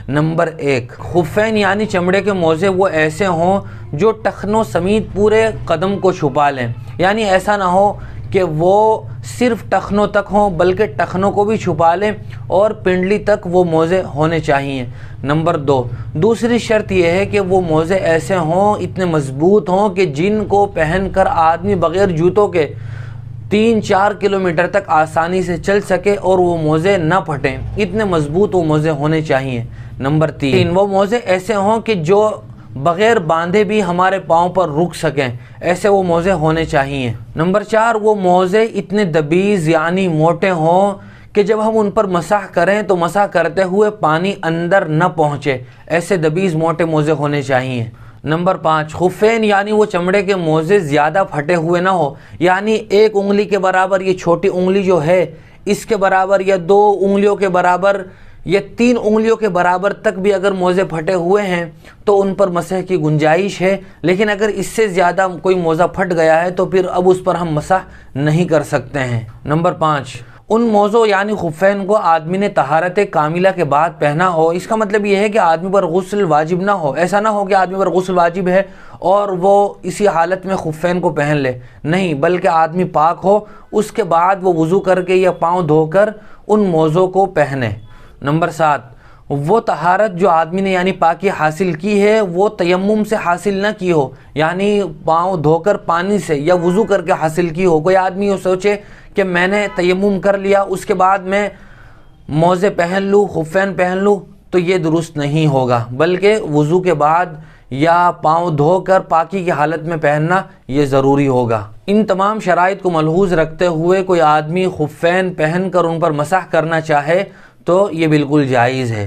Number 1، خفین یعنی چمڑے کے موزے وہ ایسے ہوں جو ٹخنوں سمیت پورے قدم کو چھپا لیں، یعنی ایسا نہ ہو کہ وہ صرف ٹخنوں تک ہوں بلکہ ٹخنوں کو بھی چھپا لیں اور پنڈلی تک وہ موزے ہونے چاہیے۔ نمبر 2، دوسری شرط یہ ہے کہ وہ موزے ایسے ہوں، اتنے مضبوط ہوں کہ جن کو پہن کر آدمی بغیر جوتوں کے 3-4 کلومیٹر تک آسانی سے چل سکے اور وہ موزے نہ پھٹیں، اتنے مضبوط وہ موزے ہونے چاہیے۔ نمبر 3، وہ موزے ایسے ہوں کہ جو بغیر باندھے بھی ہمارے پاؤں پر رک سکیں، ایسے وہ موزے ہونے چاہیے۔ نمبر 4، وہ موزے اتنے دبیز یعنی موٹے ہوں کہ جب ہم ان پر مسح کریں تو مسح کرتے ہوئے پانی اندر نہ پہنچے، ایسے دبیز موٹے موزے ہونے چاہیے۔ نمبر 5، خفین یعنی وہ چمڑے کے موزے زیادہ پھٹے ہوئے نہ ہو، یعنی 1 انگلی کے برابر، یہ چھوٹی انگلی جو ہے اس کے برابر، یا 2 انگلیوں کے برابر، یا 3 انگلیوں کے برابر تک بھی اگر موزے پھٹے ہوئے ہیں تو ان پر مسح کی گنجائش ہے، لیکن اگر اس سے زیادہ کوئی موزہ پھٹ گیا ہے تو پھر اب اس پر ہم مسح نہیں کر سکتے ہیں۔ نمبر 5، ان موزوں یعنی خفین کو آدمی نے طہارت کاملہ کے بعد پہنا ہو۔ اس کا مطلب یہ ہے کہ آدمی پر غسل واجب نہ ہو، ایسا نہ ہو کہ آدمی پر غسل واجب ہے اور وہ اسی حالت میں خفین کو پہن لے، نہیں، بلکہ آدمی پاک ہو، اس کے بعد وہ وضو کر کے یا پاؤں دھو کر ان موزوں کو پہنے۔ نمبر 7، وہ طہارت جو آدمی نے یعنی پاکی حاصل کی ہے وہ تیمم سے حاصل نہ کی ہو، یعنی پاؤں دھو کر پانی سے یا وضو کر کے حاصل کی ہو۔ کوئی آدمی یہ سوچے کہ میں نے تیمم کر لیا اس کے بعد میں موزے پہن لوں، خفین پہن لوں، تو یہ درست نہیں ہوگا، بلکہ وضو کے بعد یا پاؤں دھو کر پاکی کی حالت میں پہننا یہ ضروری ہوگا۔ ان تمام شرائط کو ملحوظ رکھتے ہوئے کوئی آدمی خفین پہن کر ان پر مسح کرنا چاہے تو یہ بالکل جائز ہے۔